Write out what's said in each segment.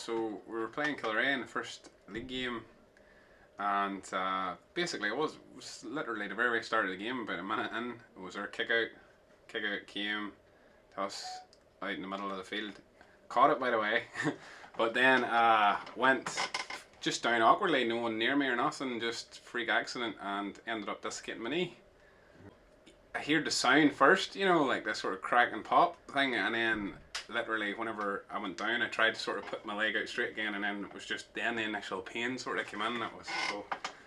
So we were playing Killeray in the first league game, and basically it was literally the very start of the game. About a minute in, it was our kick out. Kick out came to us out in the middle of the field. Caught it, by the way, but then went just down awkwardly, no one near me or nothing, just freak accident, and ended up dislocating my knee. I heard the sound first, you know, like this sort of crack and pop thing, and then literally whenever I went down I tried to sort of put my leg out straight again, and then it was just then the initial pain sort of came in. That was so,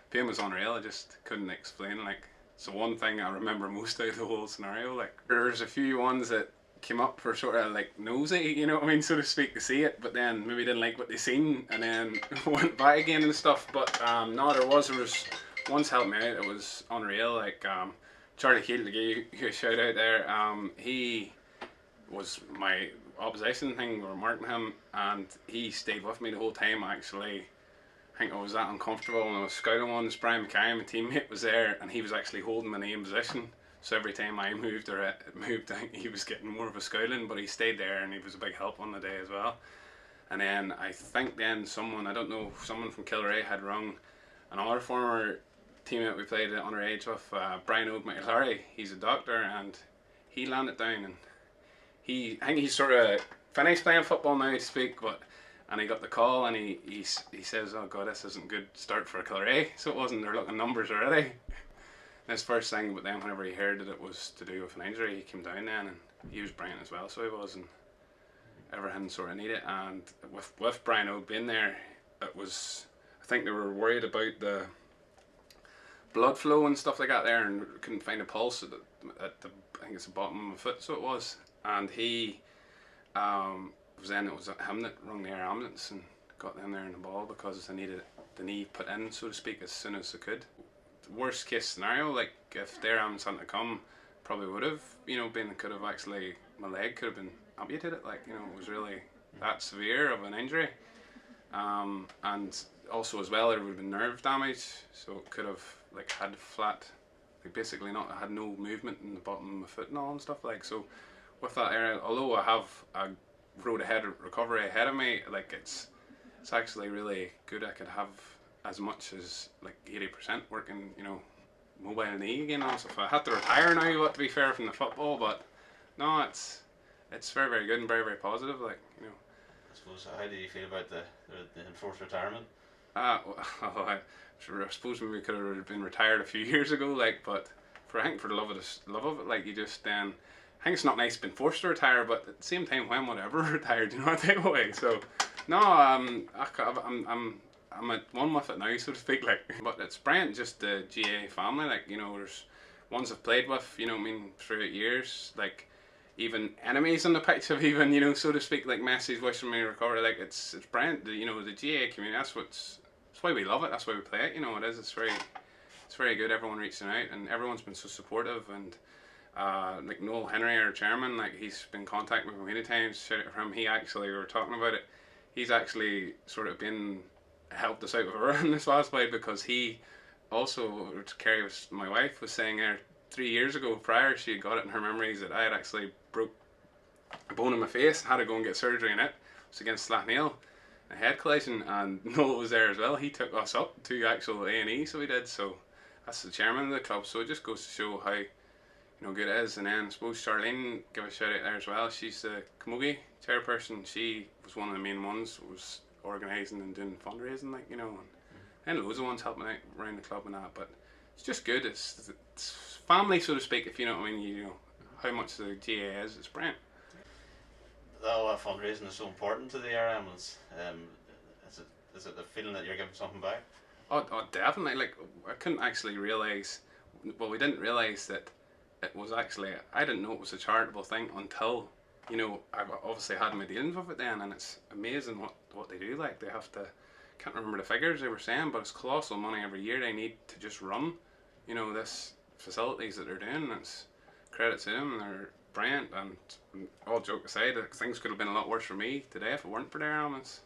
pain was unreal. I just couldn't explain. Like, it's the one thing I remember most out of the whole scenario. Like, there's a few ones that came up for sort of like nosy, you know what I mean, so to speak, to see it, but then maybe didn't like what they seen and then went back again and stuff. But no, there was one's helped me out. It was unreal. Like, Charlie Keel, to give you a shout out there, he was my opposition thing. We were marking him and he stayed with me the whole time. Actually, I think I was that uncomfortable when I was scouting ones. Brian Mackay, my teammate, was there and he was actually holding my knee in position. So every time I moved or it moved, I think he was getting more of a scouting, but he stayed there and he was a big help on the day as well. And then I think then someone, I don't know, someone from Killeray had rung another former teammate we played at underage with, Brian O'Mclary. He's a doctor and he landed down, and I think he's sort of finished playing football now to speak, and he got the call and he says, oh god, this isn't a good start for Killeray. So it wasn't, they're looking numbers already. His first thing, but then whenever he heard that it was to do with an injury, he came down then, and he was brilliant as well, so he was, and everything sort of needed. And with Brian O being there, it was, I think they were worried about the blood flow and stuff like that there, and couldn't find a pulse at the I think it's the bottom of my foot, so it was. And he was then, it was him that rung the air ambulance and got them there in the ball because they needed the knee put in, so to speak, as soon as they could. Worst case scenario, like if their ambulance hadn't come, probably would have, you know, could have actually, my leg could have been amputated. Like, you know, it was really that severe of an injury. And also as well, there would have been nerve damage, so it could have like had flat, like basically not had no movement in the bottom of my foot and all and stuff. Like, so with that area, although I have a road ahead of recovery ahead of me, like it's actually really good. I could have as much as like 80% working, you know, mobile knee again. Also, if I had to retire now, but to be fair, from the football, but no, it's very, very good and very, very positive. Like, you know. I suppose, how do you feel about the enforced retirement? Well, I suppose we could have been retired a few years ago, like, but I think for the love of it, like, you just then. I think it's not nice being forced to retire, but at the same time, when whatever retired, you know, I take away. So, no, I'm at one with it now, so to speak, like. But it's brilliant, just the GA family, like, you know, there's ones I've played with, you know, I mean, throughout years, like, even enemies on the pitch have even, you know, so to speak, like, messages wishing me recovery. Like, it's brilliant, you know, the GA community, that's why we love it, that's why we play it, you know. It's very good, everyone reaching out, and everyone's been so supportive. And like Noel Henry, our chairman, like, he's been contacting me many times. Shout out for him. He actually, we were talking about it, he's actually sort of been helped us out with everything this last play, because he also, Kerry, was my wife, was saying there 3 years ago prior, she had got it in her memories that I had actually broke a bone in my face, had to go and get surgery in it. It was against Slaughtneil, a head collision, and Noel was there as well. He took us up to actual A&E, so he did. So that's the chairman of the club, so it just goes to show how, you know, good it is. And then I suppose Charlene, give a shout out there as well. She's the Camogie chairperson. She was one of the main ones, was organising and doing fundraising, like, you know, and loads of ones helping out around the club and that. But it's just good. It's family, so to speak, if you know what I mean. You know how much the GA is. It's brilliant. That fundraising is so important to the air ambulance. Is it the feeling that you're giving something back? Oh, definitely. Like, I couldn't actually realise. Well, we didn't realise that it was actually. I didn't know it was a charitable thing until, you know, I've obviously had my dealings with it then, and it's amazing what they do. Like, they have to, can't remember the figures they were saying, but it's colossal money every year they need to just run, you know, this facilities that they're doing. It's credit to them, they're brilliant. And all joke aside, things could have been a lot worse for me today if it weren't for their elements.